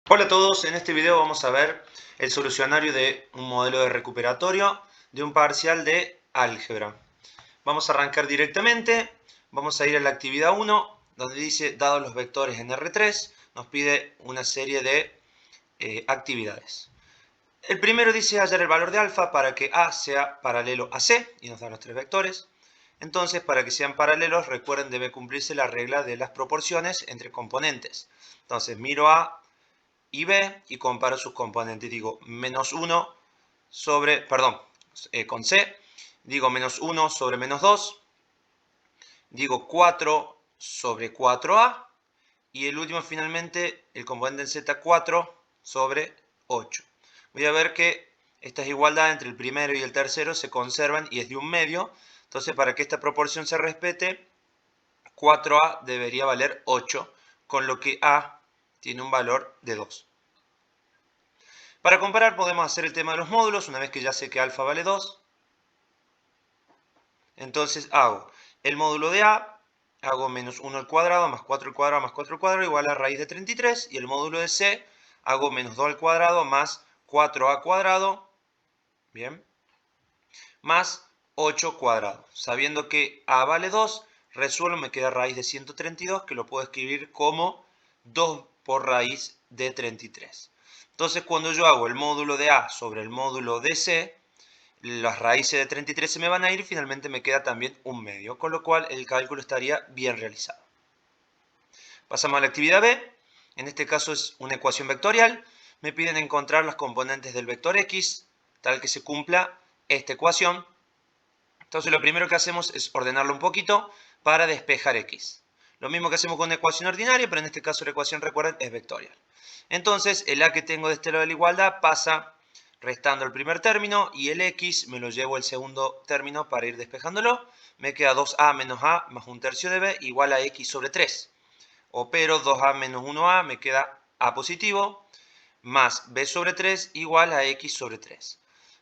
Hola a todos, en este video vamos a ver el solucionario de un modelo de recuperatorio de un parcial de álgebra. Vamos a arrancar directamente, vamos a ir a la actividad 1, donde dice, dados los vectores en R3, nos pide una serie de actividades. El primero dice hallar el valor de alfa para que A sea paralelo a C, y nos da los tres vectores. Entonces, para que sean paralelos, recuerden, debe cumplirse la regla de las proporciones entre componentes. Entonces, miro A y B y comparo sus componentes. Digo menos 1 sobre, perdón, con C, digo menos 1 sobre menos 2, digo 4 sobre 4A y el último finalmente el componente en Z 4 sobre 8. Voy a ver que estas igualdades entre el primero y el tercero se conservan y es de un medio. Entonces, para que esta proporción se respete, 4A debería valer 8, con lo que A tiene un valor de 2. Para comparar podemos hacer el tema de los módulos, una vez que ya sé que alfa vale 2. Entonces hago el módulo de A, hago menos 1 al cuadrado más 4 al cuadrado más 4 al cuadrado igual a raíz de 33. Y el módulo de C, hago menos 2 al cuadrado más 4A cuadrado, bien, más 8 cuadrado. Sabiendo que A vale 2, resuelvo, me queda raíz de 132, que lo puedo escribir como 2 por raíz de 33. Entonces, cuando yo hago el módulo de A sobre el módulo de C, las raíces de 33 se me van a ir y finalmente me queda también un medio, con lo cual el cálculo estaría bien realizado. Pasamos a la actividad B. En este caso es una ecuación vectorial. Me piden encontrar las componentes del vector X, tal que se cumpla esta ecuación. Entonces lo primero que hacemos es ordenarlo un poquito para despejar X. Lo mismo que hacemos con una ecuación ordinaria, pero en este caso la ecuación, recuerden, es vectorial. Entonces el A que tengo de este lado de la igualdad pasa restando el primer término y el X me lo llevo al segundo término para ir despejándolo. Me queda 2A menos A más un tercio de B igual a X sobre 3. Opero 2A menos 1A, me queda A positivo, más B sobre 3 igual a X sobre 3.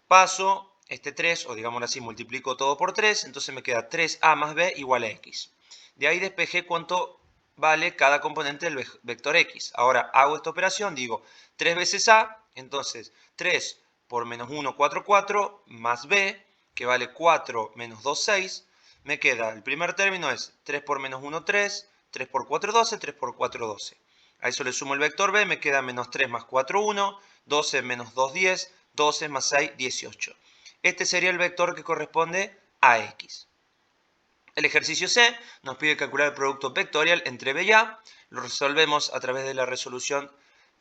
Paso este 3, o digámoslo así, multiplico todo por 3, entonces me queda 3A más B igual a X. De ahí despejé cuánto vale cada componente del vector X. Ahora hago esta operación, digo 3 veces A, entonces 3 por menos 1, 4, 4, más B, que vale 4 menos 2, 6. Me queda, el primer término es 3 por menos 1, 3, 3 por 4, 12, 3 por 4, 12. A eso le sumo el vector B, me queda menos 3 más 4, 1, 12 menos 2, 10, 12 más 6, 18. Este sería el vector que corresponde a X. El ejercicio C nos pide calcular el producto vectorial entre B y A. Lo resolvemos a través de la resolución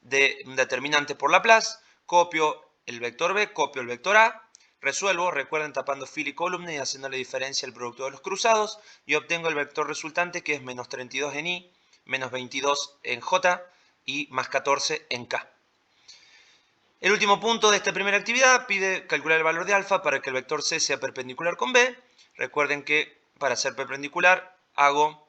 de un determinante por Laplace. Copio el vector B, copio el vector A. Resuelvo, recuerden, tapando fila y columna y haciendo la diferencia el producto de los cruzados. Y obtengo el vector resultante, que es menos 32 en I, menos 22 en J y más 14 en K. El último punto de esta primera actividad pide calcular el valor de alfa para que el vector C sea perpendicular con B. Recuerden que para ser perpendicular hago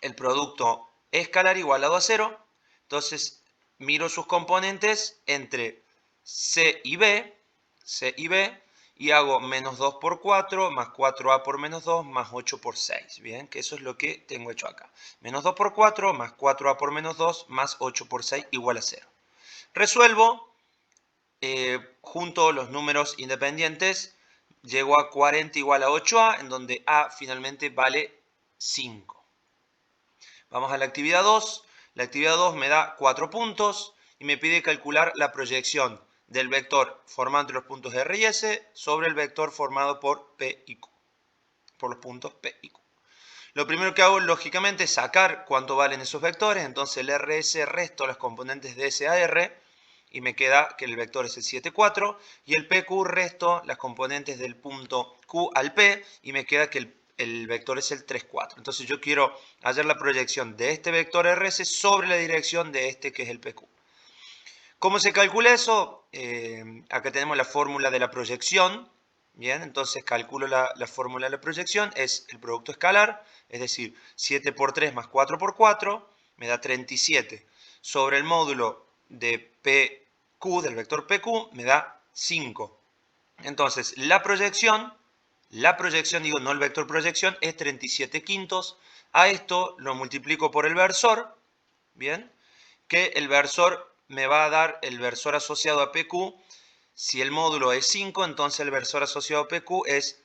el producto escalar igualado a 0. Entonces miro sus componentes entre C y B, y hago menos 2 por 4, más 4A por menos 2, más 8 por 6. Bien, que eso es lo que tengo hecho acá. Menos 2 por 4, más 4A por menos 2, más 8 por 6 igual a 0. Resuelvo. Junto los números independientes, llego a 40 igual a 8A, en donde A finalmente vale 5. Vamos a la actividad 2. La actividad 2 me da 4 puntos y me pide calcular la proyección del vector formado entre los puntos R y S sobre el vector formado por P y Q, por los puntos P y Q. Lo primero que hago, lógicamente, es sacar cuánto valen esos vectores. Entonces el RS resto las componentes de S a R y me queda que el vector es el 7, 4. Y el PQ resto las componentes del punto Q al P y me queda que el vector es el 3, 4. Entonces yo quiero hallar la proyección de este vector RS sobre la dirección de este que es el PQ. ¿Cómo se calcula eso? Acá tenemos la fórmula de la proyección. Bien, entonces calculo la fórmula de la proyección, es el producto escalar, es decir, 7 por 3 más 4 por 4, me da 37. Sobre el módulo de PQ, del vector PQ, me da 5. Entonces, la proyección, digo, no el vector proyección, es 37 quintos. A esto lo multiplico por el versor, bien, que el versor me va a dar el versor asociado a PQ. Si el módulo es 5, entonces el versor asociado a PQ es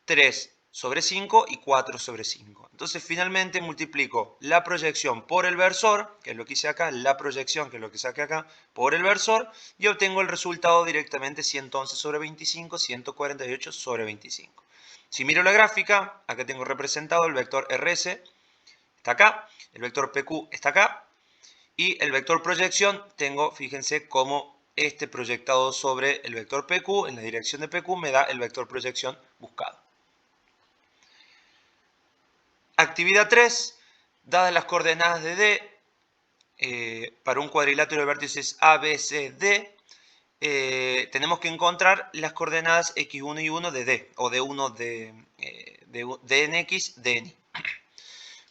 3 sobre 5 y 4 sobre 5. Entonces finalmente multiplico la proyección por el versor, que es lo que hice acá, la proyección, que es lo que saqué acá, por el versor, y obtengo el resultado directamente 111 sobre 25, 148 sobre 25. Si miro la gráfica, acá tengo representado el vector RS, está acá, el vector PQ está acá, y el vector proyección tengo, fíjense cómo este proyectado sobre el vector PQ, en la dirección de PQ, me da el vector proyección buscado. Actividad 3. Dadas las coordenadas de D, para un cuadrilátero de vértices A, B, C, D, tenemos que encontrar las coordenadas x1 y 1 de D, o D1 de nx, dni.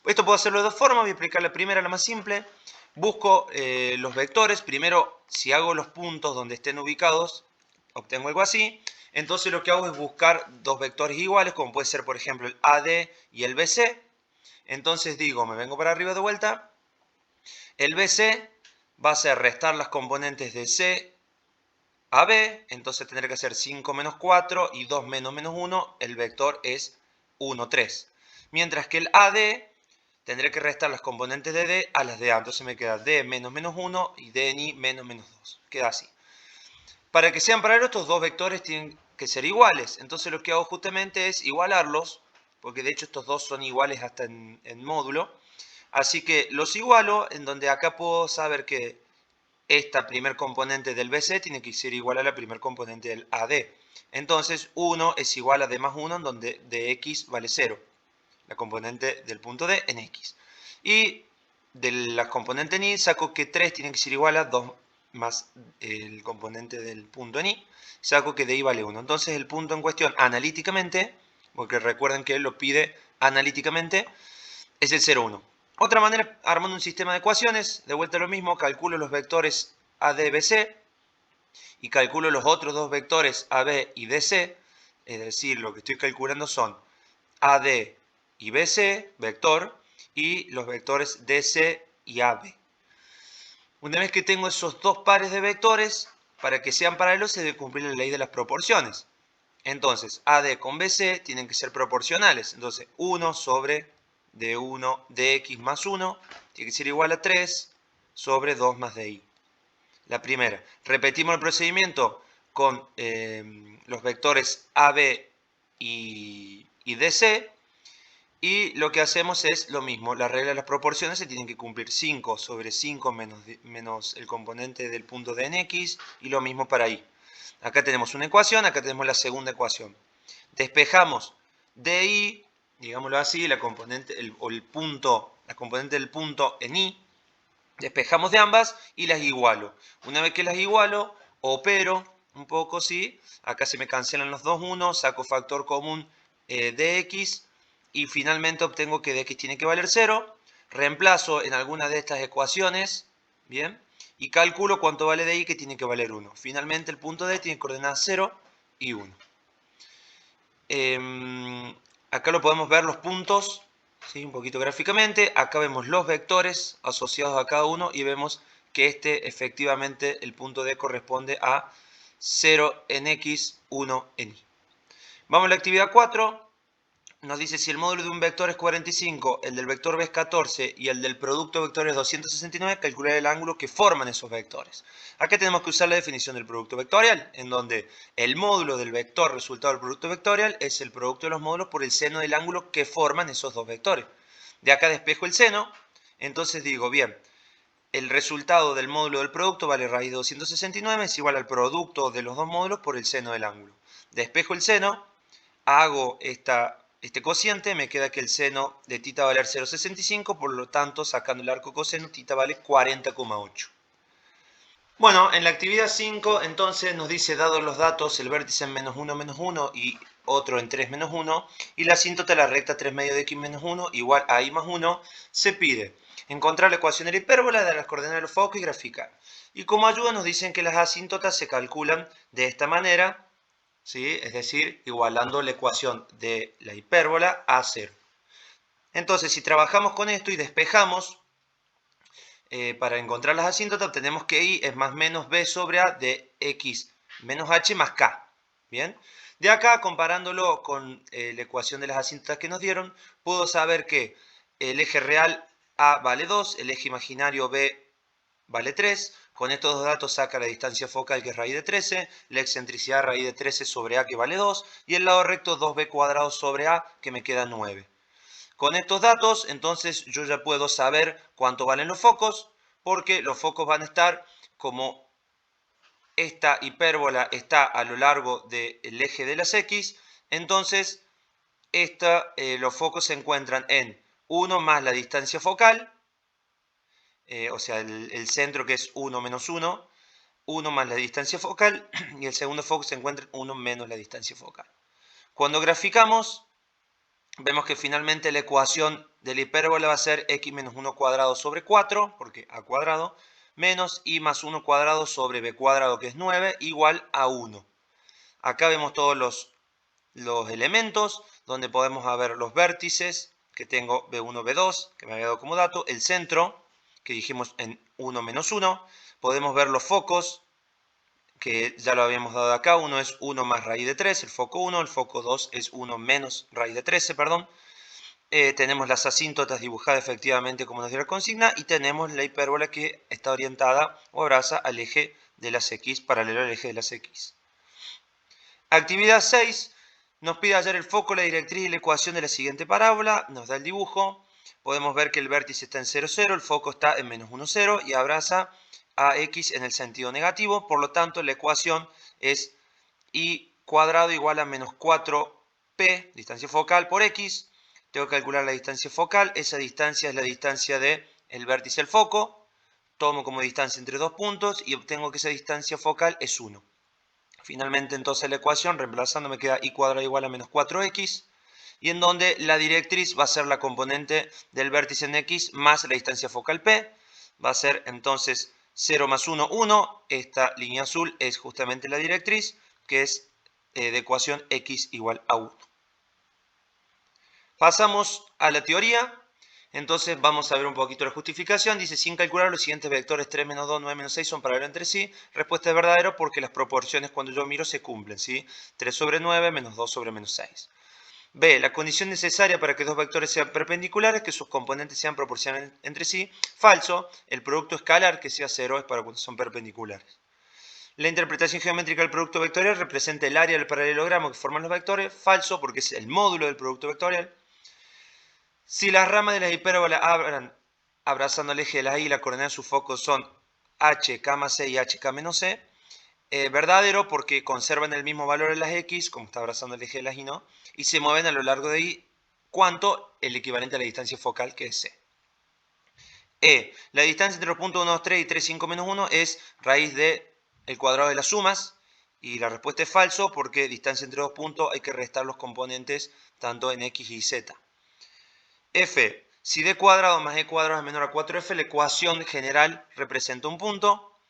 Esto puedo hacerlo de dos formas, voy a explicar la primera, la más simple. Busco los vectores, primero si hago los puntos donde estén ubicados, obtengo algo así. Entonces lo que hago es buscar dos vectores iguales, como puede ser por ejemplo el AD y el BC. Entonces digo, me vengo para arriba de vuelta, el BC va a ser restar las componentes de C a B, entonces tendré que hacer 5 menos 4 y 2 menos menos 1, el vector es 1, 3. Mientras que el AD tendré que restar las componentes de D a las de A, entonces me queda D menos menos 1 y DNI menos menos 2, queda así. Para que sean paralelos, estos dos vectores tienen que ser iguales, entonces lo que hago justamente es igualarlos, porque de hecho estos dos son iguales hasta en módulo. Así que los igualo, en donde acá puedo saber que esta primer componente del BC tiene que ser igual a la primer componente del AD. Entonces 1 es igual a D más 1, en donde dx vale 0. La componente del punto D en x. Y de la componente en y saco que 3 tiene que ser igual a 2 más el componente del punto en y. Saco que DI vale 1. Entonces el punto en cuestión analíticamente, porque recuerden que él lo pide analíticamente, es el 0, 1. Otra manera, armando un sistema de ecuaciones, de vuelta a lo mismo, calculo los vectores AD, BC y calculo los otros dos vectores AB y DC, es decir, lo que estoy calculando son AD y BC, vector, y los vectores DC y AB. Una vez que tengo esos dos pares de vectores, para que sean paralelos se debe cumplir la ley de las proporciones. Entonces, AD con BC tienen que ser proporcionales. Entonces, 1 sobre D1 dx más 1 tiene que ser igual a 3 sobre 2 más DI. La primera. Repetimos el procedimiento con los vectores AB y DC. Y lo que hacemos es lo mismo. La regla de las proporciones se tienen que cumplir. 5 sobre 5 menos el componente del punto de en x. Y lo mismo para y. Acá tenemos una ecuación, acá tenemos la segunda ecuación. Despejamos DI, digámoslo así, la componente, la componente del punto en y. Despejamos de ambas y las igualo. Una vez que las igualo, opero un poco, ¿sí? Acá se me cancelan los dos 1, saco factor común de x y finalmente obtengo que dx tiene que valer 0. Reemplazo en alguna de estas ecuaciones, ¿bien? Y calculo cuánto vale de y, que tiene que valer 1. Finalmente el punto D tiene coordenadas 0 y 1. Acá lo podemos ver los puntos, ¿sí? Un poquito gráficamente. Acá vemos los vectores asociados a cada uno y vemos que efectivamente el punto D corresponde a 0 en x, 1 en y. Vamos a la actividad 4. Nos dice si el módulo de un vector es 45, el del vector B es 14 y el del producto de vectores es 269, calcular el ángulo que forman esos vectores. Acá tenemos que usar la definición del producto vectorial, en donde el módulo del vector resultado del producto vectorial es el producto de los módulos por el seno del ángulo que forman esos dos vectores. De acá despejo el seno, entonces digo, bien, el resultado del módulo del producto vale raíz de 269, es igual al producto de los dos módulos por el seno del ángulo. Despejo el seno, hago este cociente, me queda que el seno de θ va a valer 0,65, por lo tanto, sacando el arco coseno, θ vale 40,8. Bueno, en la actividad 5, entonces, nos dice, dados los datos, el vértice en menos 1 y otro en 3 menos 1, y la asíntota de la recta 3 medio de x menos 1 igual a y más 1, se pide encontrar la ecuación de la hipérbola, de las coordenadas de los focos y graficar. Y como ayuda nos dicen que las asíntotas se calculan de esta manera, ¿sí? Es decir, igualando la ecuación de la hipérbola a 0. Entonces, si trabajamos con esto y despejamos para encontrar las asíntotas tenemos que I es más menos B sobre A de X menos H más K. Bien. De acá, comparándolo con la ecuación de las asíntotas que nos dieron, puedo saber que el eje real A vale 2, el eje imaginario B vale 3. Con estos dos datos saca la distancia focal, que es raíz de 13, la excentricidad raíz de 13 sobre A, que vale 2, y el lado recto 2B cuadrado sobre A, que me queda 9. Con estos datos, entonces, yo ya puedo saber cuánto valen los focos, porque los focos van a estar como esta hipérbola está a lo largo del eje de las X, entonces los focos se encuentran en 1 más la distancia focal, o sea, el centro que es 1 menos 1, 1 más la distancia focal, y el segundo foco se encuentra en 1 menos la distancia focal. Cuando graficamos, vemos que finalmente la ecuación de la hipérbola va a ser x menos 1 cuadrado sobre 4, porque a cuadrado, menos y más 1 cuadrado sobre b cuadrado, que es 9, igual a 1. Acá vemos todos los elementos, donde podemos ver los vértices, que tengo B1, B2, que me había dado como dato, el centro, que dijimos en 1 menos 1, podemos ver los focos, que ya lo habíamos dado acá, uno es 1 más raíz de 3, el foco 1, el foco 2 es 1 menos raíz de 13, perdón. Tenemos las asíntotas dibujadas efectivamente como nos dio la consigna y tenemos la hipérbola que está orientada o abraza al eje de las X, paralelo al eje de las X. Actividad 6 nos pide hallar el foco, la directriz y la ecuación de la siguiente parábola. Nos da el dibujo. Podemos ver que el vértice está en 0, 0, el foco está en menos 1, 0 y abraza a X en el sentido negativo. Por lo tanto, la ecuación es Y cuadrado igual a menos 4P, distancia focal, por X. Tengo que calcular la distancia focal. Esa distancia es la distancia del vértice al foco. Tomo como distancia entre dos puntos y obtengo que esa distancia focal es 1. Finalmente, entonces, la ecuación, reemplazando, me queda y cuadrado igual a menos 4x, y en donde la directriz va a ser la componente del vértice en x más la distancia focal p. Va a ser entonces 0 más 1, 1. Esta línea azul es justamente la directriz, que es de ecuación x igual a 1. Pasamos a la teoría. Entonces vamos a ver un poquito la justificación. Dice, sin calcular los siguientes vectores 3 menos 2, 9 menos 6 son paralelos entre sí. Respuesta es verdadero porque las proporciones cuando yo miro se cumplen, ¿sí? 3 sobre 9 menos 2 sobre menos 6. B, la condición necesaria para que dos vectores sean perpendiculares es que sus componentes sean proporcionales entre sí. Falso, el producto escalar que sea 0 es para cuando son perpendiculares. La interpretación geométrica del producto vectorial representa el área del paralelogramo que forman los vectores. Falso, porque es el módulo del producto vectorial. Si las ramas de la hipérbola abrazando el eje de la Y, la coordenada de sus focos son h, c y hk menos c, verdadero porque conservan el mismo valor en las X, como está abrazando el eje de las Y, ¿no? Y se mueven a lo largo de Y, cuanto el equivalente a la distancia focal, que es c. La distancia entre los puntos 1, 2, 3 y 3, 5, menos 1 es raíz del cuadrado de las sumas. Y la respuesta es falso porque distancia entre dos puntos hay que restar los componentes tanto en X y Z. F, si d cuadrado más e cuadrado es menor a 4f, la ecuación general representa un punto.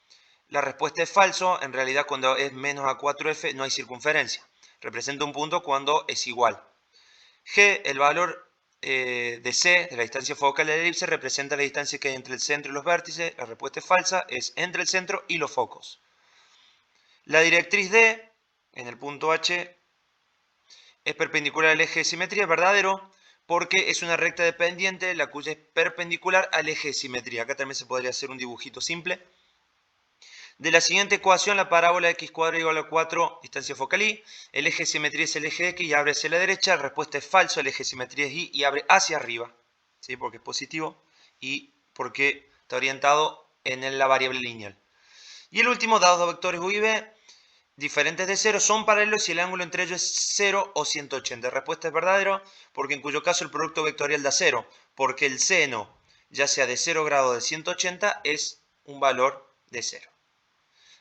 La respuesta es falso. En realidad, cuando es menos a 4f no hay circunferencia. Representa un punto cuando es igual. G, el valor de C, de la distancia focal de la elipse, representa la distancia que hay entre el centro y los vértices. La respuesta es falsa. Es entre el centro y los focos. La directriz D, en el punto H, es perpendicular al eje de simetría. Verdadero, porque es una recta de pendiente la cuya es perpendicular al eje de simetría. Acá también se podría hacer un dibujito simple. De la siguiente ecuación, la parábola x cuadrado igual a 4, distancia focal y, el eje de simetría es el eje x y abre hacia la derecha. La respuesta es falso, el eje de simetría es y abre hacia arriba, ¿sí? Porque es positivo y porque está orientado en la variable lineal. Y el último, dados dos vectores u y b diferentes de 0 son paralelos si el ángulo entre ellos es 0 o 180. La respuesta es verdadero, porque en cuyo caso el producto vectorial da 0, porque el seno, ya sea de 0 grado o de 180, es un valor de 0.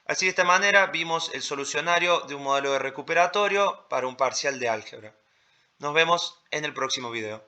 Así de esta manera vimos el solucionario de un modelo de recuperatorio para un parcial de álgebra. Nos vemos en el próximo video.